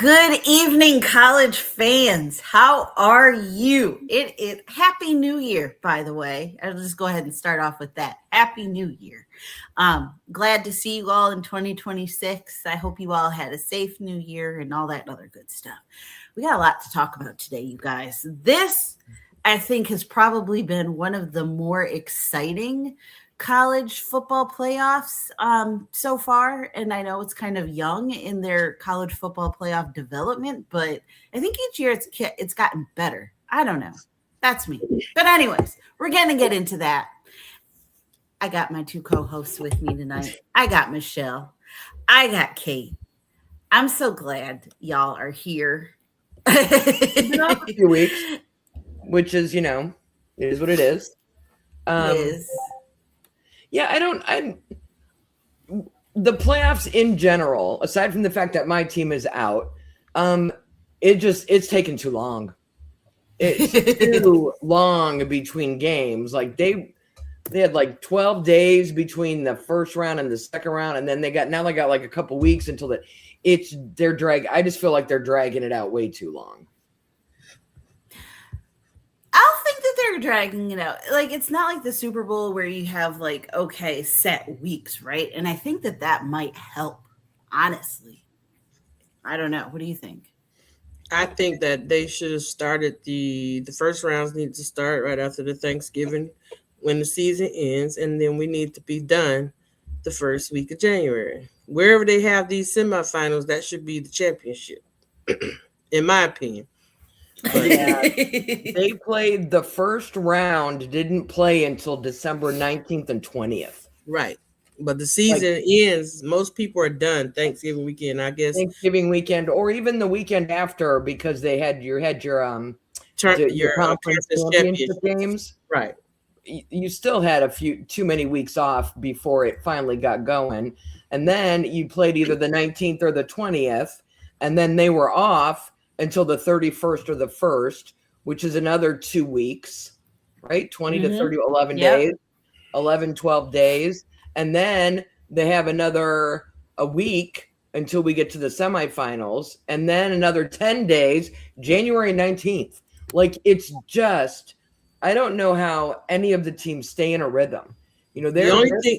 Good evening, college fans. How are you? Happy New Year, by the way. I'll just go ahead and start off with that. Happy New Year. Glad to see you all in 2026. I hope you all had a safe New Year and all that other good stuff. We got a lot to talk about today, you guys. This, I think, has probably been one of the more exciting college football playoffs so far, and I know it's kind of young in their college football playoff development, but I think each year it's gotten better. I don't know. That's me. But anyways, we're going to get into that. I got my two co-hosts with me tonight. I got Michelle. I got Kate. I'm so glad y'all are here. It's been off a few weeks, which is, it is what it is. It is. Yeah, the playoffs in general, aside from the fact that my team is out, it's taken too long. It's too long between games. Like they had like 12 days between the first round and the second round, and then they got like a couple weeks until I just feel like they're dragging it out way too long. I'll think that they're dragging it out. Like, it's not like the Super Bowl where you have set weeks, right? And I think that might help, honestly. I don't know. What do you think? I think that they should have started the first rounds need to start right after the Thanksgiving when the season ends, and then we need to be done the first week of January. Wherever they have these semifinals, that should be the championship, in my opinion. But yeah, they played the first round, didn't play until December 19th and 20th. Right. But the season ends, most people are done Thanksgiving weekend, I guess. Thanksgiving weekend, or even the weekend after, because they had your conference championship games. Right. You still had too many weeks off before it finally got going. And then you played either the 19th or the 20th, and then they were off until the 31st or the 1st, which is another 2 weeks, right? 20 to 30, 11 days, 11, 12 days. And then they have a week until we get to the semifinals, and then another 10 days, January 19th. Like, it's just, I don't know how any of the teams stay in a rhythm. They're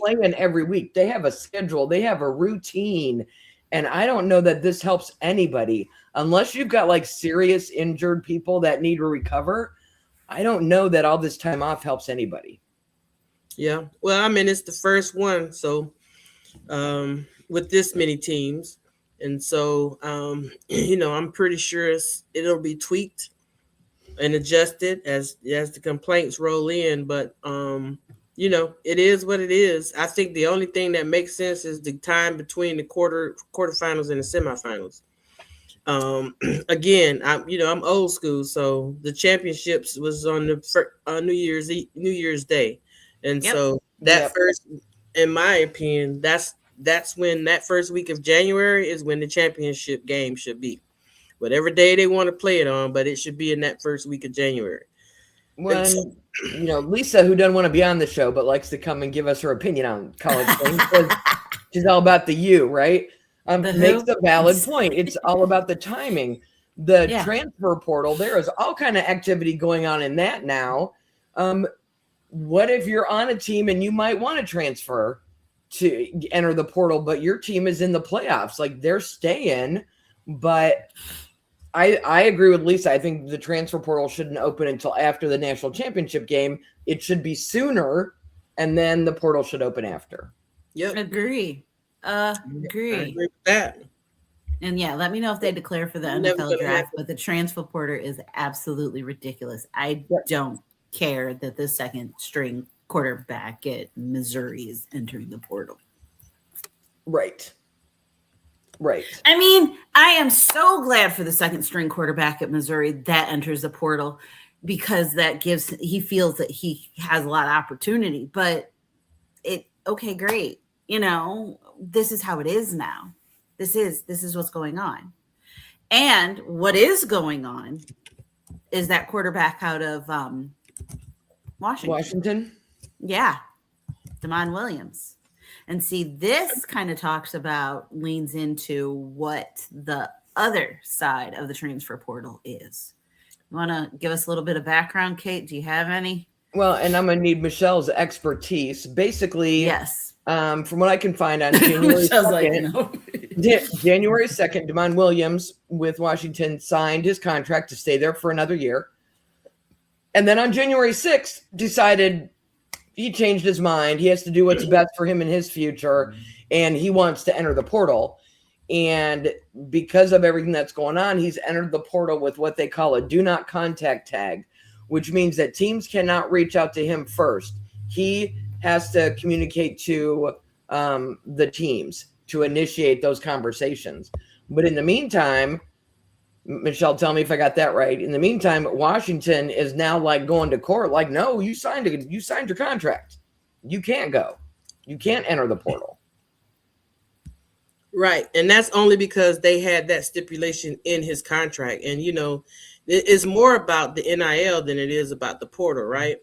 playing every week. They have a schedule. They have a routine. And I don't know that this helps anybody unless you've got serious injured people that need to recover. I don't know that all this time off helps anybody. Yeah. Well, I mean, it's the first one. So with this many teams. And so, I'm pretty sure it'll be tweaked and adjusted as the complaints roll in. But, it is what it is. I think the only thing that makes sense is the time between the quarterfinals and the semifinals. Again, I'm old school, so the championships was on the New Year's Day, and so that first, in my opinion, that's when that first week of January is when the championship game should be, whatever day they want to play it on, but it should be in that first week of January. When Lisa, who doesn't want to be on the show but likes to come and give us her opinion on college things, because she's all about the U, right? Makes a valid point. It's all about the timing. The transfer portal, there is all kind of activity going on in that now. What if you're on a team and you might want to transfer to enter the portal, but your team is in the playoffs? Like, they're staying, but I agree with Lisa. I think the transfer portal shouldn't open until after the national championship game. It should be sooner, and then the portal should open after. Yep. Agree. I agree with that. And let me know if they declare for the NFL draft, but the transfer portal is absolutely ridiculous. I don't care that the second string quarterback at Missouri is entering the portal. Right. I mean, I am so glad for the second string quarterback at Missouri that enters the portal, because he feels that he has a lot of opportunity. But great. This is how it is now. This is what's going on. And what is going on is that quarterback out of Washington. Yeah. Damon Williams. And see, this kind of leans into what the other side of the transfer portal is. You want to give us a little bit of background, Kate? Do you have any? Well, and I'm going to need Michelle's expertise. Basically, Yes. From what I can find on January 2nd, like, no. January 2nd, Damon Williams with Washington signed his contract to stay there for another year. And then on January 6th, decided he changed his mind. He has to do what's best for him in his future, and he wants to enter the portal. And because of everything that's going on, he's entered the portal with what they call a do not contact tag, which means that teams cannot reach out to him first. He has to communicate to the teams to initiate those conversations. But in the meantime, Michelle, tell me if I got that right. In the meantime, Washington is now like going to court. Like, no, you signed your contract. You can't go. You can't enter the portal. Right. And that's only because they had that stipulation in his contract. And, it's more about the NIL than it is about the portal, right?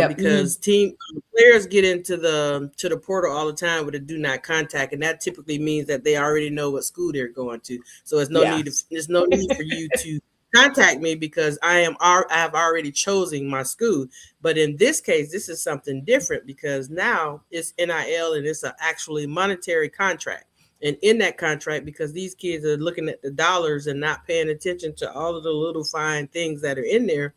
Because players get into the portal all the time with a do not contact, and that typically means that they already know what school they're going to. So there's no need for you to contact me because I have already chosen my school. But in this case, this is something different because now it's NIL and it's an actually monetary contract. And in that contract, because these kids are looking at the dollars and not paying attention to all of the little fine things that are in there,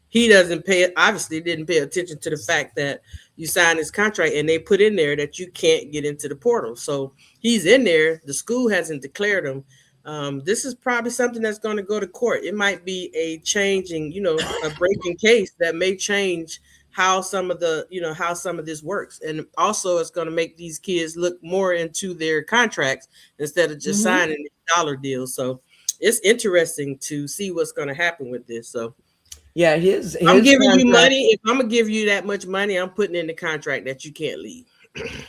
he didn't pay attention to the fact that you signed this contract and they put in there that you can't get into the portal. So he's in there. The school hasn't declared him. This is probably something that's going to go to court. It might be a changing, a breaking case that may change how some of this works. And also it's going to make these kids look more into their contracts instead of just signing dollar deals. So it's interesting to see what's going to happen with this. So yeah, his I'm giving you money. If I'm gonna give you that much money, I'm putting in the contract that you can't leave.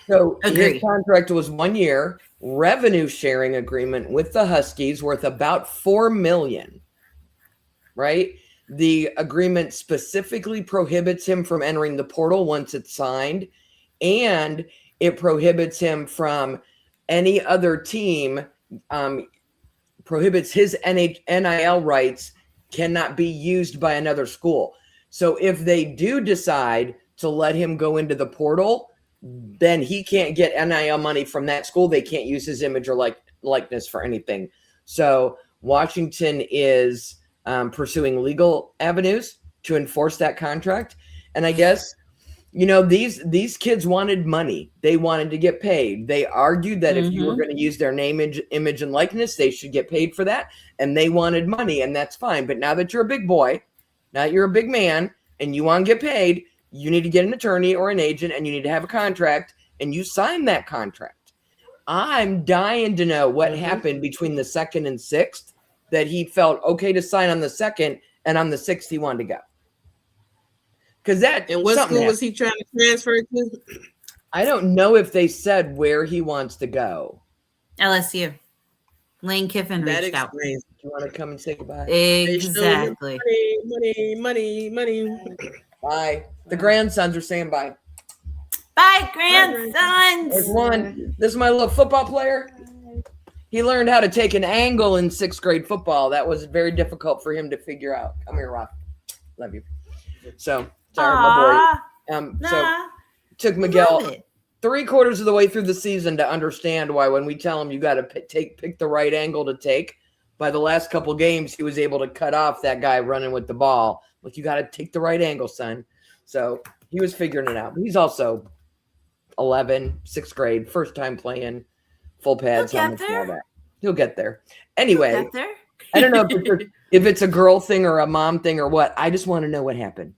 So his contract was 1 year, revenue sharing agreement with the Huskies worth about $4 million. Right? The agreement specifically prohibits him from entering the portal once it's signed, and it prohibits him from any other team, prohibits his NIL rights cannot be used by another school. So if they do decide to let him go into the portal, then he can't get NIL money from that school. They can't use his image or likeness for anything. So Washington is pursuing legal avenues to enforce that contract. And I guess, these kids wanted money. They wanted to get paid. They argued that if you were going to use their name, image, and likeness, they should get paid for that. And they wanted money, and that's fine. But now that you're a big boy, now that you're a big man, and you want to get paid, you need to get an attorney or an agent, and you need to have a contract, and you sign that contract. I'm dying to know what happened between the 2nd and 6th that he felt okay to sign on the 2nd, and on the 6th he wanted to go. Because and what school was he trying to transfer to? I don't know if they said where he wants to go. LSU. Lane Kiffin reached out. Do you want to come and say goodbye? Exactly. Money. Bye. The grandsons are saying bye. Bye, grandsons. There's one. This is my little football player. He learned how to take an angle in 6th grade football. That was very difficult for him to figure out. Come here, Rob. Love you. So, sorry, my boy. So, took Miguel 3/4 of the way through the season to understand why when we tell him you got to pick the right angle to take. By the last couple games, he was able to cut off that guy running with the ball. Like, you got to take the right angle, son. So, he was figuring it out. But he's also 11, 6th grade, first time playing, full pads, helmets, and all that. He'll get there. Anyway, I don't know if it's a girl thing or a mom thing or what. I just want to know what happened.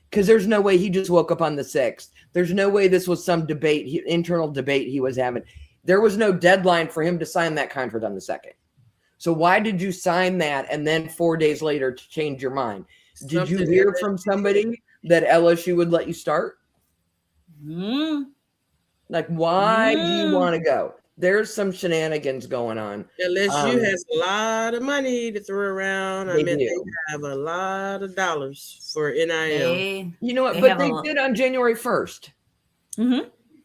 Because there's no way he just woke up on the 6th. There's no way this was some internal debate he was having. There was no deadline for him to sign that contract on the 2nd. So why did you sign that and then 4 days later to change your mind? Did you hear from somebody that LSU would let you start? Like, why do you want to go? There's some shenanigans going on. LSU has a lot of money to throw around. They have a lot of dollars for NIL. You know what? But they did on January 1st.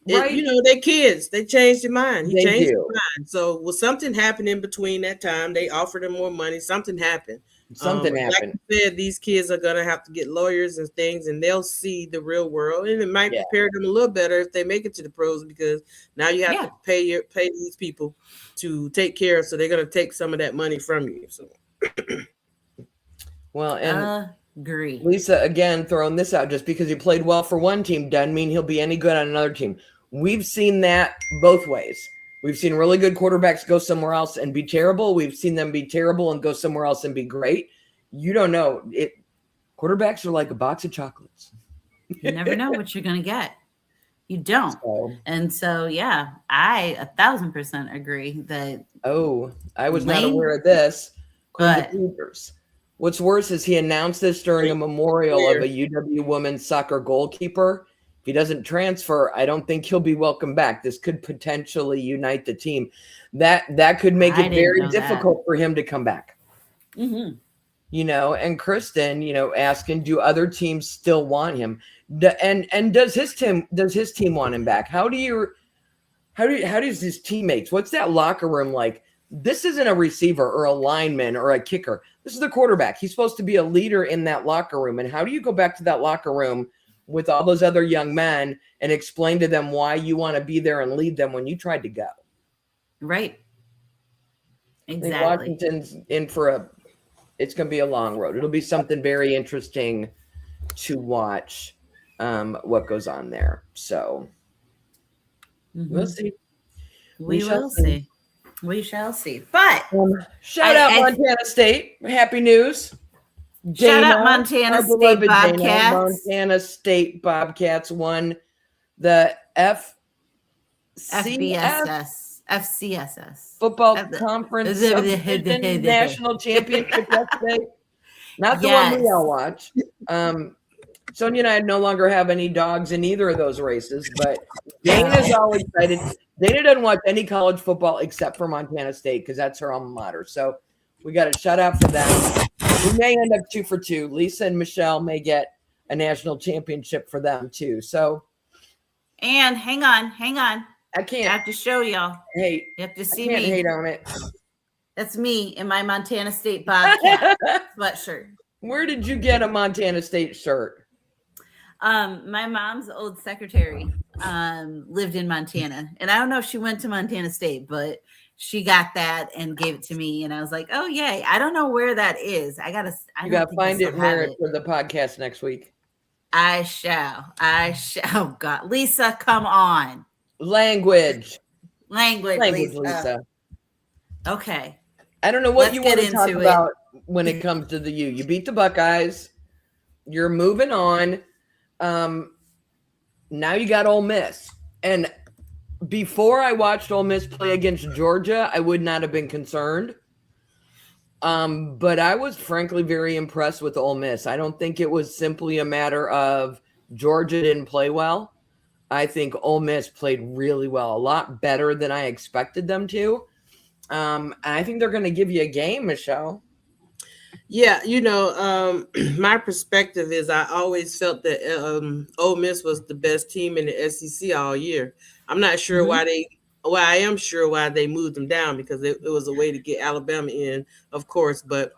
Right? They're kids. They changed their mind. He They changed do. his mind. So, something happened in between that time? They offered him more money. Something happened. Something Like happened. you said, these kids are gonna have to get lawyers and things, and they'll see the real world, and it might Yeah. prepare them a little better if they make it to the pros, because now you have to pay these people to take care of. So they're gonna take some of that money from you. So, well, and agree. Lisa, again, throwing this out, just because he played well for one team doesn't mean he'll be any good on another team. We've seen that both ways. We've seen really good quarterbacks go somewhere else and be terrible. We've seen them be terrible and go somewhere else and be great. You don't know. Quarterbacks are like a box of chocolates. You never know what you're going to get. You don't. And so, yeah, I 1,000% agree that. Oh, I was not aware of this. But what's worse is he announced this during a memorial of a UW women's soccer goalkeeper. If he doesn't transfer, I don't think he'll be welcome back. This could potentially unite the team. That could make it very difficult for him to come back. Mm-hmm. And Kristen, asking, do other teams still want him? And does his team want him back? How does his teammates? What's that locker room like? This isn't a receiver or a lineman or a kicker. This is the quarterback. He's supposed to be a leader in that locker room. And how do you go back to that locker room with all those other young men and explain to them why you want to be there and lead them when you tried to go? Right. Exactly. Washington's in for it's going to be a long road. It'll be something very interesting to watch what goes on there. So we'll see. We will see. We shall see. But shout out Montana State. Happy news. Shout out Montana State Bobcats. Montana State Bobcats won the FCSS Football Conference National Championship yesterday. Not the one we all watch. Sonia and I no longer have any dogs in either of those races, but Dana's all excited. Dana doesn't watch any college football except for Montana State because that's her alma mater. So we got a shout out for them. We may end up 2 for 2. Lisa and Michelle may get a national championship for them too. So, and hang on. I can't. I have to show y'all. Hey, you have to see me. Hate on it. That's me in my Montana State Bobcat sweatshirt. Where did you get a Montana State shirt? My mom's old secretary lived in Montana, and I don't know if she went to Montana State, but she got that and gave it to me, and I was like, "Oh yay!" I don't know where that is. I gotta find it and wear it for the podcast next week. I shall. God, Lisa, come on. Language, Lisa. Okay. I don't know what you want to talk about when it comes to the U. You beat the Buckeyes. You're moving on. Now you got Ole Miss. And before I watched Ole Miss play against Georgia, I would not have been concerned. But I was frankly very impressed with Ole Miss. I don't think it was simply a matter of Georgia didn't play well. I think Ole Miss played really well, a lot better than I expected them to. And I think they're going to give you a game, Michelle. Yeah, my perspective is I always felt that Ole Miss was the best team in the SEC all year. I'm not sure I am sure why they moved them down, because it was a way to get Alabama in, of course. But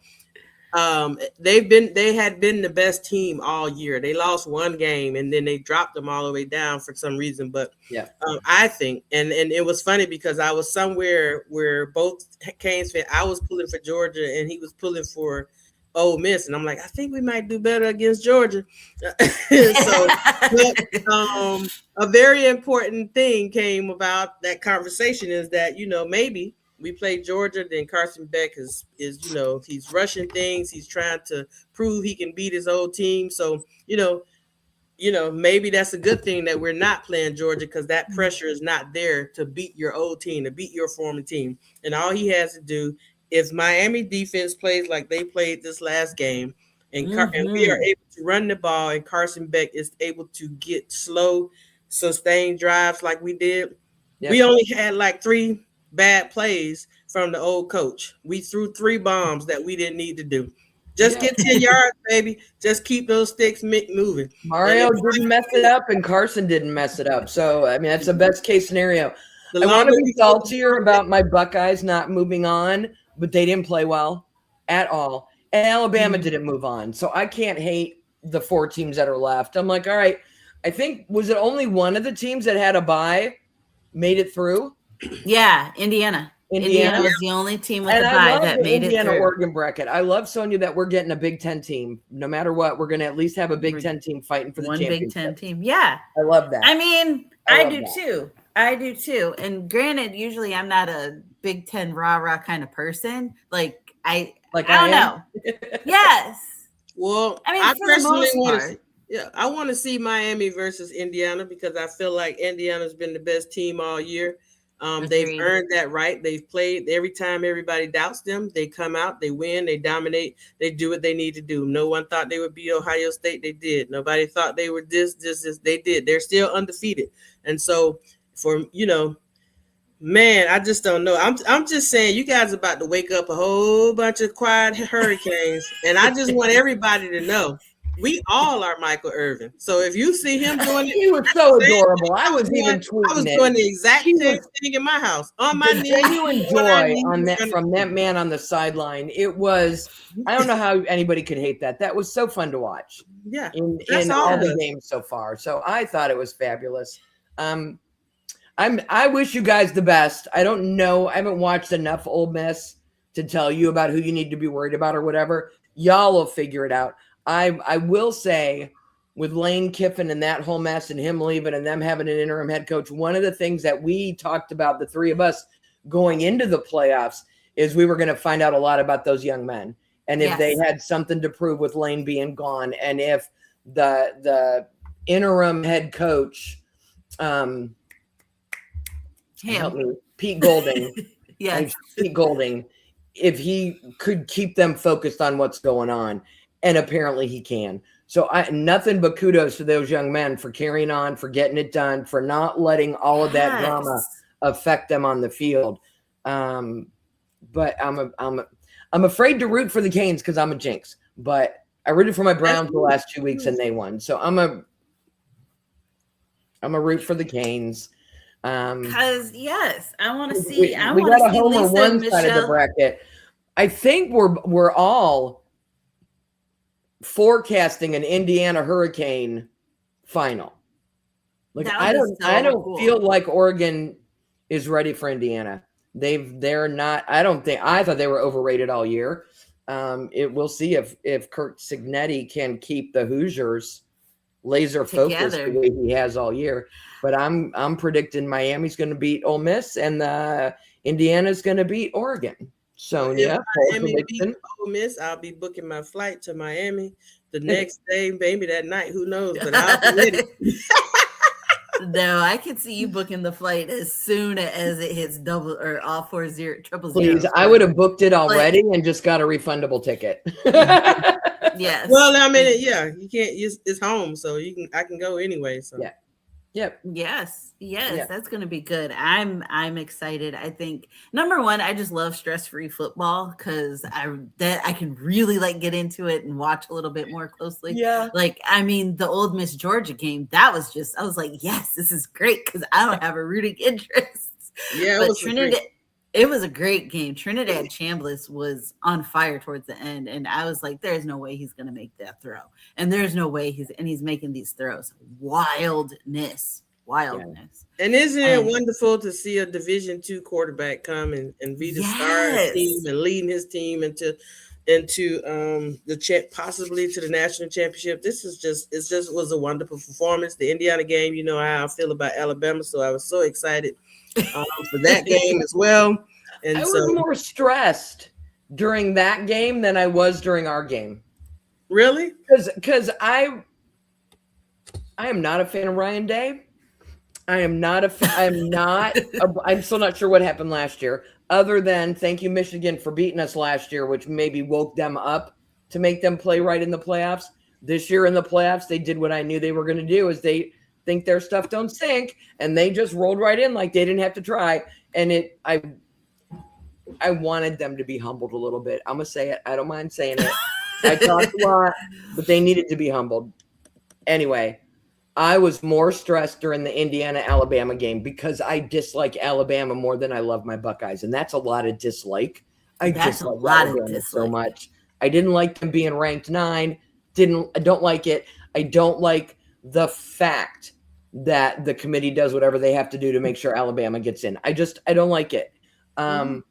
they had been the best team all year. They lost one game and then they dropped them all the way down for some reason. But yeah, I think, and it was funny because I was somewhere where both Canes fans, I was pulling for Georgia and he was pulling for Ole Miss, and I'm like, I think we might do better against Georgia. So, a very important thing came about that conversation is that maybe we played Georgia, then Carson Beck is he's rushing things, he's trying to prove he can beat his old team. So maybe that's a good thing that we're not playing Georgia, because that pressure is not there to beat your old team, to beat your former team, and all he has to do. If Miami defense plays like they played this last game, and we are able to run the ball, and Carson Beck is able to get slow, sustained drives like we did, we only had like 3 bad plays from the old coach. We threw 3 bombs that we didn't need to do. Just get 10 yards, baby. Just keep those sticks moving. Mario didn't mess it up, and Carson didn't mess it up. So, I mean, that's the best case scenario. I want to be saltier about my Buckeyes not moving on, but they didn't play well at all. And Alabama didn't move on. So I can't hate the 4 teams that are left. I'm like, all right, I think, was it only one of the teams that had a bye made it through? Yeah, Indiana. Indiana was the only team with a bye that made it through. Indiana Oregon bracket. I love, Sonia, that we're getting a Big Ten team. No matter what, we're going to at least have a Big Ten team fighting for the championship. Big Ten team. Yeah. I love that. I mean, I do too. I do too. And granted, usually I'm not a Big Ten rah-rah kind of person. I don't know. Yes. Well, I mean, I personally want to see Miami versus Indiana because I feel like Indiana's been the best team all year. They've earned that right. They've played every time everybody doubts them. They come out, they win, they dominate, they do what they need to do. No one thought they would beat Ohio State. They did. Nobody thought they were this. They did. They're still undefeated. And so man, I just don't know. I'm just saying you guys are about to wake up a whole bunch of quiet hurricanes. And I just want everybody to know we all are Michael Irvin. So if you see him doing it, he was so adorable. I was even tweeting. I was doing the exact same thing in my house on my knees. Genuine joy from that man on the sideline. It was. I don't know how anybody could hate that. That was so fun to watch. Yeah, in all the games so far. So I thought it was fabulous. I wish you guys the best. I don't know. I haven't watched enough Ole Miss to tell you about who you need to be worried about or whatever. Y'all will figure it out. I will say, with Lane Kiffin and that whole mess and him leaving and them having an interim head coach, one of the things that we talked about, the three of us going into the playoffs, is we were going to find out a lot about those young men. And if they had something to prove with Lane being gone, and if the interim head coach, help me, Pete Golding, Pete Golding, if he could keep them focused on what's going on. And apparently he can. So nothing but kudos to those young men for carrying on, for getting it done, for not letting all of that drama affect them on the field. But I'm afraid to root for the Canes because I'm a jinx. But I rooted for my Browns the last 2 weeks and they won. So I'm a root for the Canes. Because I want to see. We got a homer one side of the bracket. I think we're all forecasting an Indiana Hurricane final. Like I don't feel like Oregon is ready for Indiana. They're not. I thought they were overrated all year. We'll see if Kurt Cignetti can keep the Hoosiers laser focused the way he has all year. But I'm predicting Miami's going to beat Ole Miss and Indiana's going to beat Oregon. Sonia, Miami beat Ole Miss, I'll be booking my flight to Miami the next day, maybe that night. Who knows? But I'll be ready. No, I can see you booking the flight as soon as it hits double or all 40 triple zero. Please, I would have booked it already and just got a refundable ticket. Yes. Well, I mean, you can't. It's home, so I can go anyway. So yeah. Yep. Yes. That's going to be good. I'm excited. I think number one, I just love stress-free football because I can really get into it and watch a little bit more closely. Yeah. The Old Miss Georgia game, I was like, yes, this is great because I don't have a rooting interest. Yeah, it was a great game. Trinidad Chambliss was on fire towards the end, and I was like, there's no way he's going to make that throw. And there's no way he's making these throws. Wildness. Yeah. And isn't it wonderful to see a Division II quarterback come and be the star of the team and leading his team into the possibly to the national championship? It just was a wonderful performance. The Indiana game, you know how I feel about Alabama, so I was so excited for that game as well. And I was more stressed during that game than I was during our game. Really? Because I am not a fan of Ryan Day. I'm still not sure what happened last year, other than thank you, Michigan, for beating us last year, which maybe woke them up to make them play right in the playoffs. This year in the playoffs, they did what I knew they were going to do, is they think their stuff don't stink, and they just rolled right in like they didn't have to try. And I wanted them to be humbled a little bit. I'm gonna say it. I don't mind saying it. I talked a lot, but they needed to be humbled. Anyway, I was more stressed during the Indiana-Alabama game because I dislike Alabama more than I love my Buckeyes, and that's a lot of dislike. I That's a dislike lot of Alabama so dislike. much. I didn't like them being ranked 9. I don't like it. I don't like the fact that the committee does whatever they have to do to make sure Alabama gets in. I don't like it. I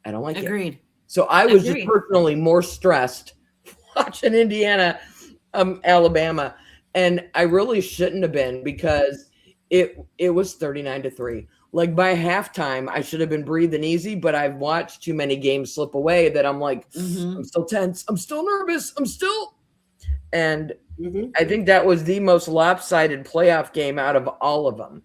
don't like it. Agreed. So I was just personally more stressed watching Indiana, Alabama, and I really shouldn't have been because it was 39-3. Like by halftime, I should have been breathing easy, but I've watched too many games slip away that I'm like, I'm still tense, I'm still nervous, and I think that was the most lopsided playoff game out of all of them.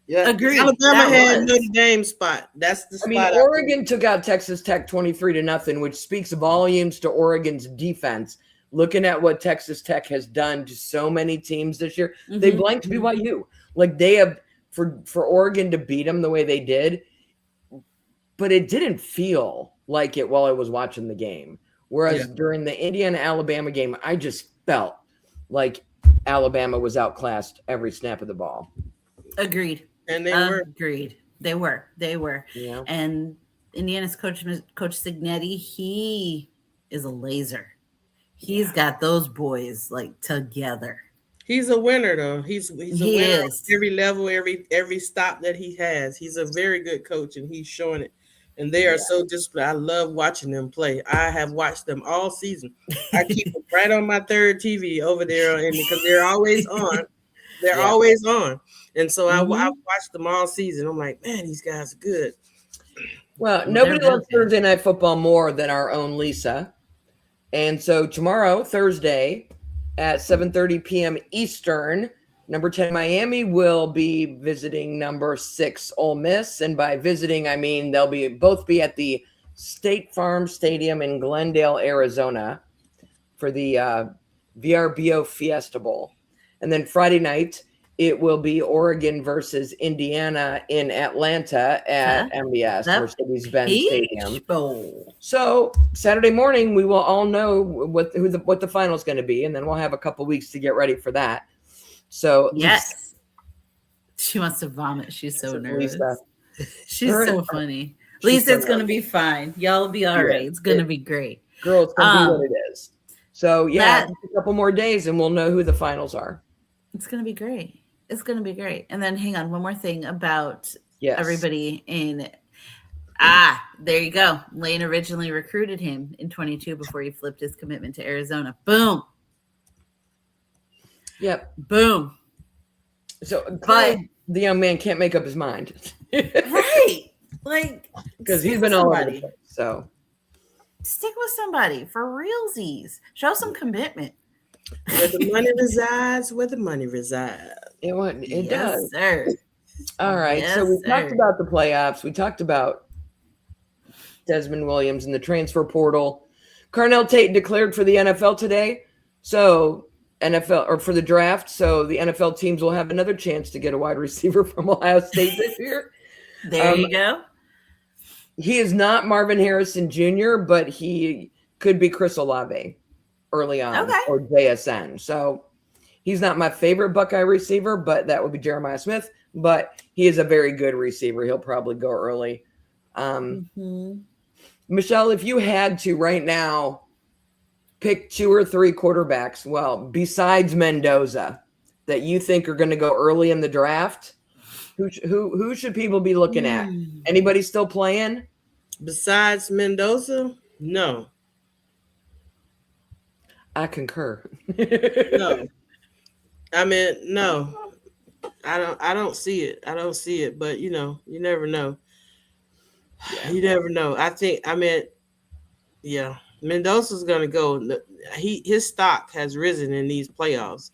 Yeah, agreed. Alabama had Notre Dame spot. That's the spot. I mean, Oregon took out Texas Tech 23-0, which speaks volumes to Oregon's defense. Looking at what Texas Tech has done to so many teams this year, they blanked BYU. Like they have for Oregon to beat them the way they did, but it didn't feel like it while I was watching the game. Whereas during the Indiana-Alabama game, I just felt like Alabama was outclassed every snap of the ball. Agreed. And they were. Agreed. They were. Yeah. And Indiana's coach Signetti, he is a laser. He's got those boys like together. He's a winner, though. He's a winner is. Every level, every stop that he has. He's a very good coach, and he's showing it. And they are so disciplined. I love watching them play. I have watched them all season. I keep them right on my third TV over there, and because they're always on. They're always on. And so I watched them all season. I'm like, man, these guys are good. Well, nobody loves Thursday Night Football more than our own Lisa. And so tomorrow, Thursday, at 7:30 p.m. Eastern, number 10 Miami will be visiting number 6 Ole Miss. And by visiting, I mean they'll both be at the State Farm Stadium in Glendale, Arizona for the VRBO Fiesta Bowl. And then Friday night, it will be Oregon versus Indiana in Atlanta at MBS, Mercedes-Benz Stadium. Bowl. So Saturday morning, we will all know what the final is going to be, and then we'll have a couple weeks to get ready for that. So yes, she wants to vomit. She's so nervous. Lisa. She's so funny. Lisa, it's going to be fine. Y'all will be all right. It's going to be great. Girl, it's going to be what it is. So just a couple more days, and we'll know who the finals are. It's going to be great. It's going to be great. And then hang on, one more thing about everybody in there you go. Lane originally recruited him in 22 before he flipped his commitment to Arizona. Boom. Yep. Boom. So but the young man can't make up his mind. Right. Like because he's been all over the place. So stick with somebody for realsies. Show some commitment. Where the money resides, where the money resides. It does. Sir. All right. Yes, so we talked about the playoffs. We talked about Desmond Williams and the transfer portal. Carnell Tate declared for the NFL today. So for the draft. So the NFL teams will have another chance to get a wide receiver from Ohio State this year. There you go. He is not Marvin Harrison Jr., but he could be Chris Olave early on or JSN. So he's not my favorite Buckeye receiver, but that would be Jeremiah Smith. But he is a very good receiver. He'll probably go early. Michelle, if you had to right now pick 2 or 3 quarterbacks, well, besides Mendoza, that you think are going to go early in the draft, who should people be looking at? Anybody still playing? Besides Mendoza? No. I concur. No. I mean, no. I don't see it. I don't see it, but you never know. You never know. Mendoza's gonna go. His stock has risen in these playoffs.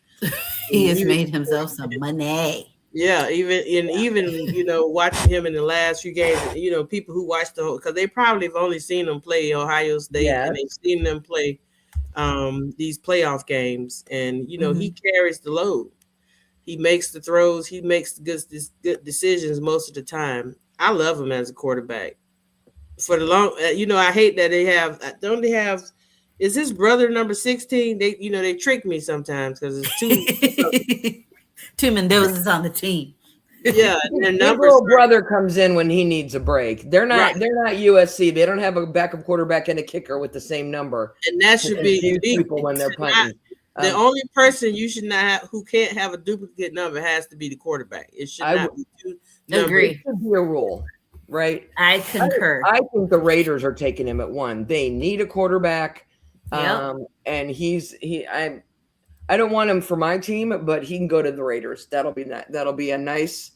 He has made himself some money. Yeah, even watching him in the last few games, people who watched because they probably have only seen him play Ohio State and they've seen them play these playoff games, and he carries the load. He makes the throws. He makes good decisions most of the time. I love him as a quarterback. For the long, I hate that they have Is his brother number 16? They trick me sometimes because it's two. Two Mendozas on the team. Yeah, and their His numbers. little brother comes in when he needs a break. They're not. Right. They're not USC. They don't have a backup quarterback and a kicker with the same number. And that should be confuse people when they're punting. The only person you should not have who can't have a duplicate number has to be the quarterback. It should not be two numbers. Agree. It should be a rule, right? I concur. I think the Raiders are taking him at 1. They need a quarterback. Yep. And I don't want him for my team, but he can go to the Raiders. That'll be a nice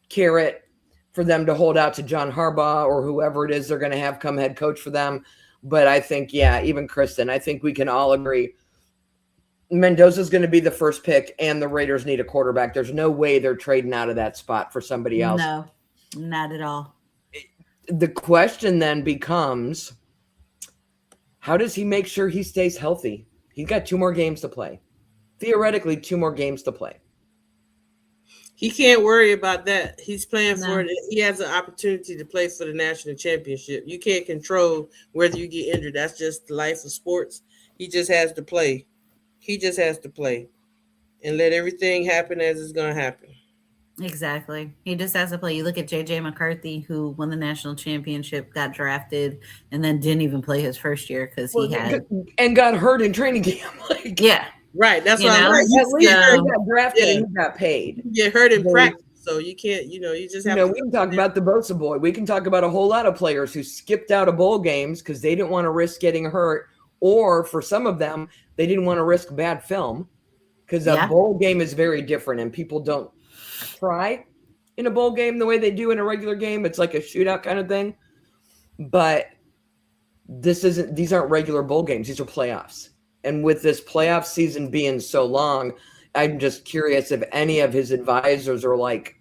carrot for them to hold out to John Harbaugh or whoever it is they're going to have come head coach for them. But I think, even Kristen, I think we can all agree Mendoza's going to be the first pick and the Raiders need a quarterback. There's no way they're trading out of that spot for somebody else. No, not at all. The question then becomes, how does he make sure he stays healthy? He's got 2 more games to play. Theoretically, 2 more games to play. He can't worry about that. He's playing for it. He has an opportunity to play for the national championship. You can't control whether you get injured. That's just the life of sports. He just has to play. He just has to play and let everything happen as it's going to happen. Exactly. He just has to play. You look at J.J. McCarthy, who won the national championship, got drafted, and then didn't even play his first year because he got hurt in training camp. Yeah. Right. That's why at least he got drafted and he got paid. You get hurt in practice, so you can't, you just have to. We can talk about the Bosa boy. We can talk about a whole lot of players who skipped out of bowl games because they didn't want to risk getting hurt, or for some of them, they didn't want to risk bad film because a bowl game is very different and people don't try in a bowl game the way they do in a regular game. It's like a shootout kind of thing. But these aren't regular bowl games. These are playoffs. And with this playoff season being so long, I'm just curious if any of his advisors are like,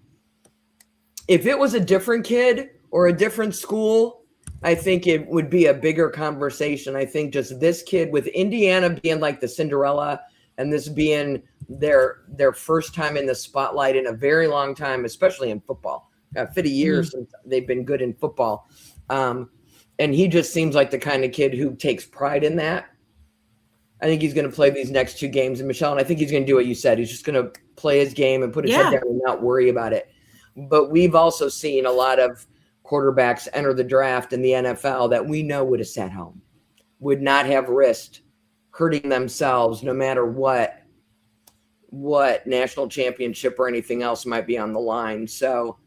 if it was a different kid or a different school, I think it would be a bigger conversation. I think just this kid with Indiana being like the Cinderella and this being their first time in the spotlight in a very long time, especially in football. 50 years since they've been good in football. And he just seems like the kind of kid who takes pride in that. I think he's going to play these next 2 games. And Michelle, and I think he's going to do what you said. He's just going to play his game and put his head down and not worry about it. But we've also seen a lot of quarterbacks enter the draft in the NFL that we know would have sat home, would not have risked hurting themselves no matter what national championship or anything else might be on the line. So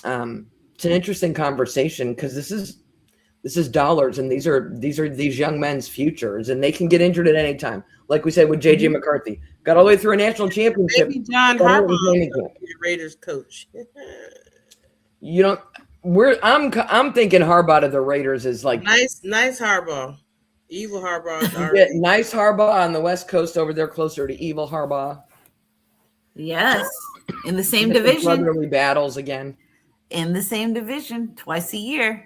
it's an interesting conversation because this is dollars, and these are these young men's futures, and they can get injured at any time. Like we said with J.J. McCarthy, got all the way through a national championship. Maybe John Harbaugh, the Raiders coach. I'm thinking Harbaugh to the Raiders is like nice Harbaugh, evil Harbaugh. Nice Harbaugh on the West Coast over there, closer to evil Harbaugh. Yes, in the same division. Brotherly battles again. In the same division, twice a year.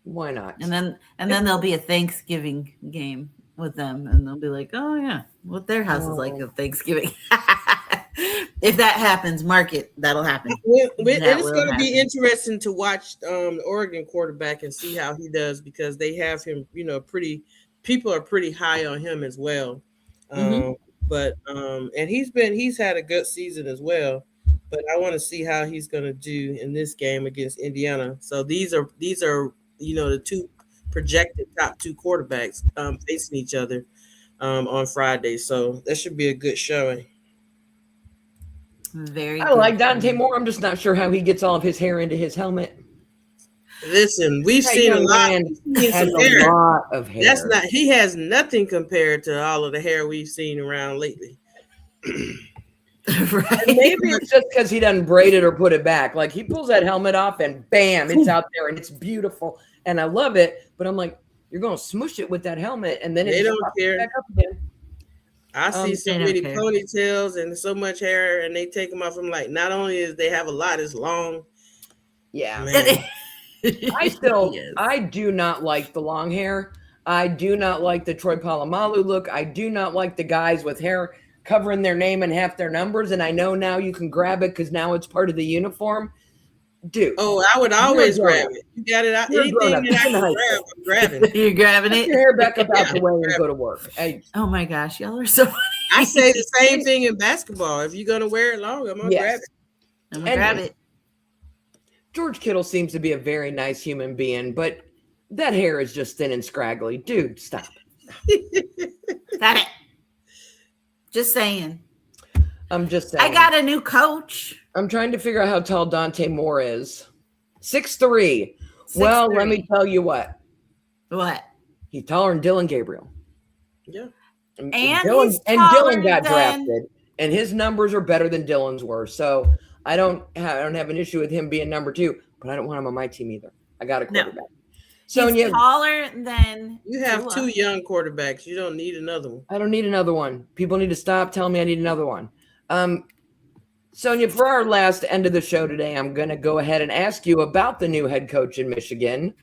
Why not? And then there'll be a Thanksgiving game with them, and they'll be like, "Oh yeah, what their house is like of Thanksgiving." If that happens, mark it. That'll happen. It's going to be interesting to watch the Oregon quarterback and see how he does because they have him. People are pretty high on him as well. But and he's had a good season as well. But I want to see how he's going to do in this game against Indiana. So these are the 2 projected top 2 quarterbacks facing each other on Friday. So that should be a good showing. I like Dante Moore. I'm just not sure how he gets all of his hair into his helmet. Listen, we've seen a lot of hair. He has nothing compared to all of the hair we've seen around lately. Right. Maybe it's just because he doesn't braid it or put it back. Like he pulls that helmet off and bam, it's out there and it's beautiful. And I love it. But I'm like, you're going to smush it with that helmet. And then they don't care. Back up again. I see so many ponytails and so much hair, and they take them off. I'm like, not only is they have a lot, it's long. Yeah. I do not like the long hair. I do not like the Troy Polamalu look. I do not like the guys with hair covering their name and half their numbers. And I know now you can grab it because now it's part of the uniform. dude. Oh, I would always grab it. You got it out. You're a Anything grown-up. that I You're in can high grab, school. I'm grabbing. You're grabbing Put it. your hair back up out the way and go to work. Oh my gosh, y'all are so funny. I say the same thing in basketball. If you're gonna wear it long, I'm gonna grab it. I'm gonna grab it. George Kittle seems to be a very nice human being, but that hair is just thin and scraggly. Dude, stop. Got it. Just saying. I'm just saying. I got a new coach. I'm trying to figure out how tall Dante Moore is. 6'3". Well, let me tell you what. What? He's taller than Dylan Gabriel. Yeah. And Dylan got drafted, and his numbers are better than Dylan's were. So I don't have an issue with him being number 2, but I don't want him on my team either. I got a quarterback. No. So he's taller than you have Tua. 2 young quarterbacks. You don't need another one. I don't need another one. People need to stop telling me I need another one. Sonia, for our last end of the show today, I'm going to go ahead and ask you about the new head coach in Michigan.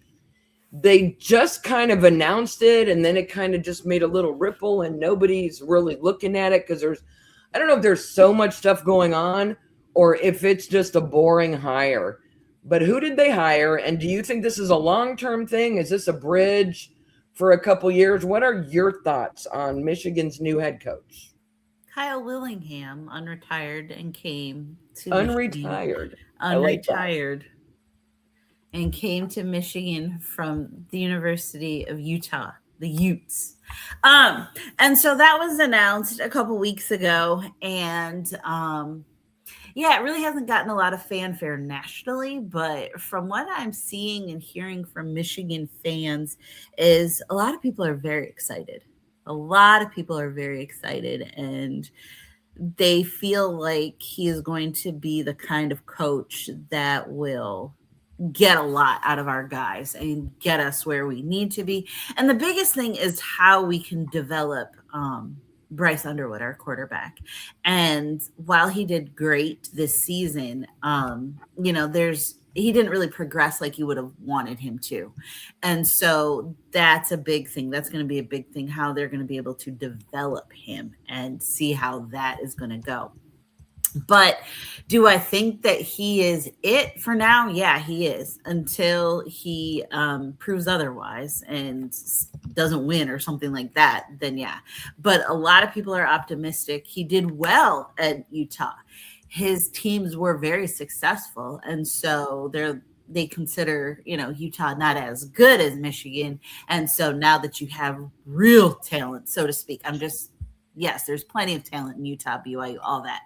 They just kind of announced it, and then it kind of just made a little ripple, and nobody's really looking at it because I don't know if there's so much stuff going on or if it's just a boring hire. But who did they hire, and do you think this is a long-term thing? Is this a bridge for a couple years? What are your thoughts on Michigan's new head coach? Kyle Willingham, unretired, and came to Unretired. Unretired. And came to Michigan from the University of Utah, the Utes. And so that was announced a couple weeks ago. And it really hasn't gotten a lot of fanfare nationally, but from what I'm seeing and hearing from Michigan fans is a lot of people are very excited. A lot of people are very excited, and they feel like he is going to be the kind of coach that will get a lot out of our guys and get us where we need to be. And the biggest thing is how we can develop Bryce Underwood, our quarterback. And while he did great this season, he didn't really progress like you would have wanted him to. And so that's a big thing. That's going to be a big thing, how they're going to be able to develop him and see how that is going to go. But do I think that he is it for now? Yeah, he is, until he proves otherwise and doesn't win or something like that. Then yeah. But a lot of people are optimistic. He did well at Utah. His teams were very successful, and so they consider Utah not as good as Michigan. And so now that you have real talent, so to speak, yes, there's plenty of talent in Utah, BYU, all that.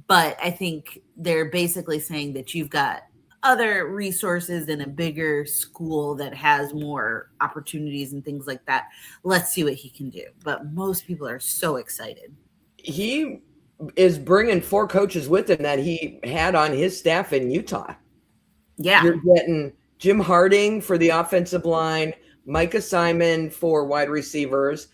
But I think they're basically saying that you've got other resources in a bigger school that has more opportunities and things like that. Let's see what he can do. But most people are so excited. He is bringing 4 coaches with him that he had on his staff in Utah. Yeah. You're getting Jim Harding for the offensive line, Micah Simon for wide receivers,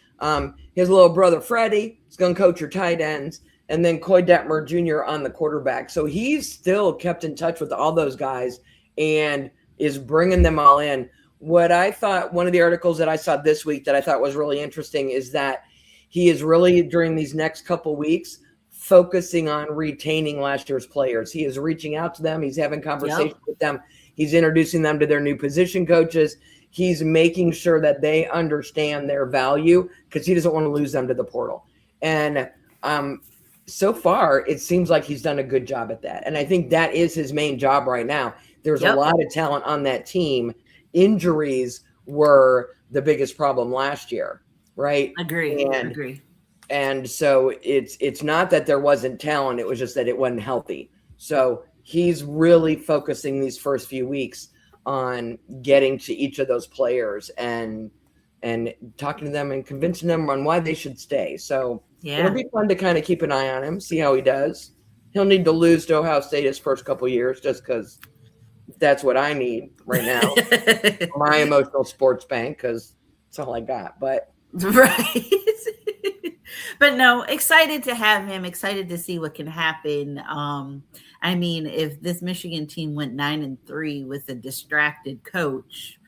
his little brother Freddie is going to coach your tight ends, and then Coy Detmer Jr. on the quarterback. So he's still kept in touch with all those guys and is bringing them all in. What I thought, one of the articles that I saw this week that I thought was really interesting is that he is really, during these next couple weeks, focusing on retaining last year's players. He is reaching out to them. He's having conversations with them. He's introducing them to their new position coaches. He's making sure that they understand their value because he doesn't want to lose them to the portal. And so far, it seems like he's done a good job at that. And I think that is his main job right now. There's a lot of talent on that team. Injuries were the biggest problem last year, right? Agree. And so it's not that there wasn't talent. It was just that it wasn't healthy. So he's really focusing these first few weeks on getting to each of those players and talking to them and convincing them on why they should stay. So it'll be fun to kind of keep an eye on him, see how he does. He'll need to lose to Ohio State his first couple of years just because that's what I need right now. My emotional sports bank, because that's all I got. But right. But no, excited to have him, excited to see what can happen. I mean, if this Michigan team went 9-3 with a distracted coach,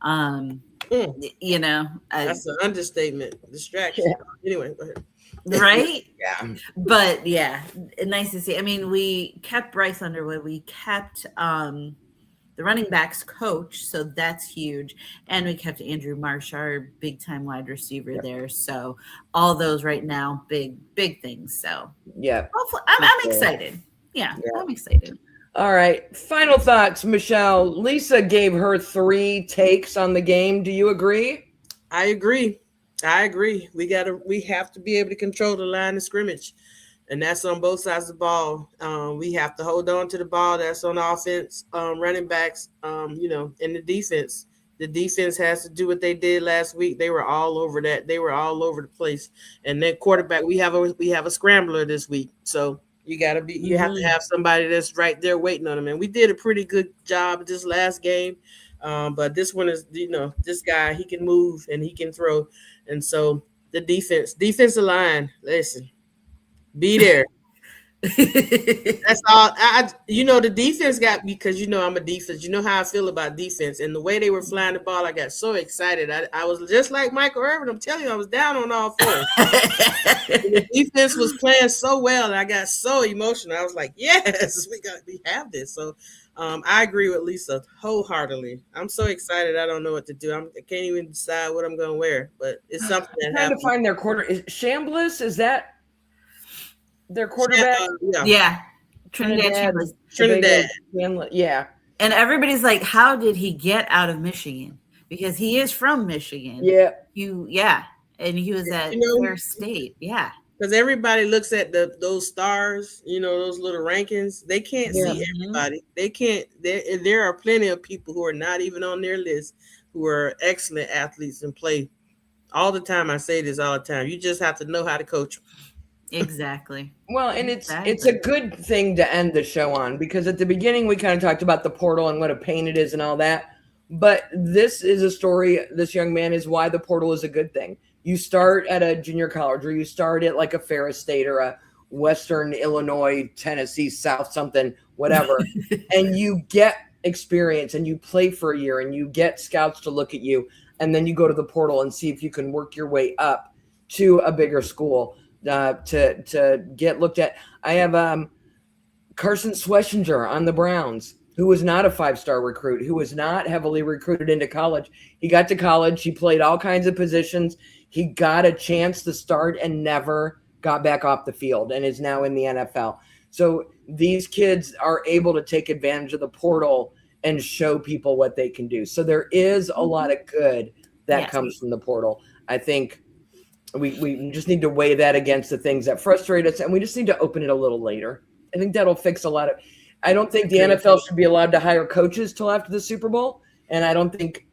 that's an understatement. Distraction. Yeah. Anyway, go ahead. Right? Yeah. But yeah, nice to see. I mean, we kept Bryce Underwood. We kept the running backs coach, so that's huge. And we kept Andrew Marsh, our big time wide receiver there. So all those right now, big things. So Yeah. hopefully, I'm excited. Yeah, I'm excited. All right. Final thoughts, Michelle. Lisa gave her 3 takes on the game. Do you agree? I agree. We have to be able to control the line of scrimmage, and that's on both sides of the ball. We have to hold on to the ball. That's on offense, running backs, and the defense. The defense has to do what they did last week. They were all over that. They were all over the place. And then quarterback, we have a scrambler this week. So you have to have somebody that's right there waiting on them. And we did a pretty good job this last game. But this one is, this guy, he can move and he can throw. And so the defensive line, listen, be there. That's all. The defense got, because I'm a defense. You know how I feel about defense, and the way they were flying the ball, I got so excited. I was just like Michael Irvin. I'm telling you, I was down on all fours. The defense was playing so well, and I got so emotional. I was like, "Yes, we have this." So, I agree with Lisa wholeheartedly. I'm so excited. I don't know what to do. I can't even decide what I'm going to wear, but it's something that trying happened. to find their quarter. Chambliss, is that their quarterback? Yeah. Trinidad. Yeah. And everybody's like, how did he get out of Michigan? Because he is from Michigan. Yeah. And he was at their state. Yeah. Because everybody looks at those stars, those little rankings. They can't see everybody. They can't. There are plenty of people who are not even on their list who are excellent athletes and play all the time. I say this all the time. You just have to know how to coach them. Exactly. Well, and it's a good thing to end the show on, because at the beginning we kind of talked about the portal and what a pain it is and all that. But this is a story, this young man, is why the portal is a good thing. You start at a junior college, or you start at like a Ferris State or a Western Illinois, Tennessee, South something, whatever, and you get experience and you play for a year and you get scouts to look at you, and then you go to the portal and see if you can work your way up to a bigger school. To get looked at. I have Carson Schlesinger on the Browns, who was not a 5-star recruit, who was not heavily recruited into college. He got to college. He played all kinds of positions. He got a chance to start and never got back off the field, and is now in the NFL. So these kids are able to take advantage of the portal and show people what they can do. So there is a lot of good that comes from the portal. I think we just need to weigh that against the things that frustrate us, and we just need to open it a little later. I think that'll fix a lot of. I don't think the NFL should be allowed to hire coaches till after the Super Bowl, and I don't think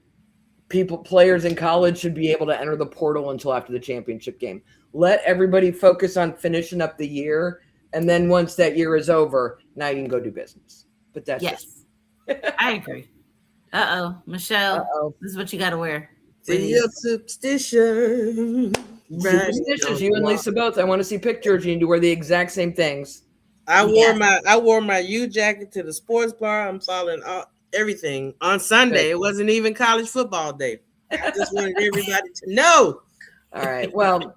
players in college should be able to enter the portal until after the championship game. Let everybody focus on finishing up the year, and then once that year is over, now you can go do business. But that's I agree. Michelle, this is what you got to wear. Superstition. Superstitious. You and Lisa both. I want to see pictures. You need to wear the exact same things. I wore my U jacket to the sports bar. I'm following everything on Sunday. Good. It wasn't even college football day. I just wanted everybody to know. All right. Well,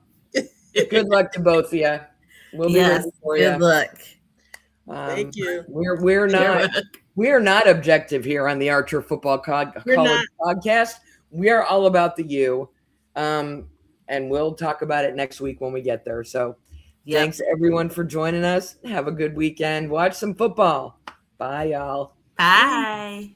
good luck to both of you. We'll be ready for you. Good luck. Thank you. We're not objective here on the Archer Football College podcast. We are all about the U. And we'll talk about it next week when we get there. So thanks everyone for joining us. Have a good weekend. Watch some football. Bye, y'all. Bye.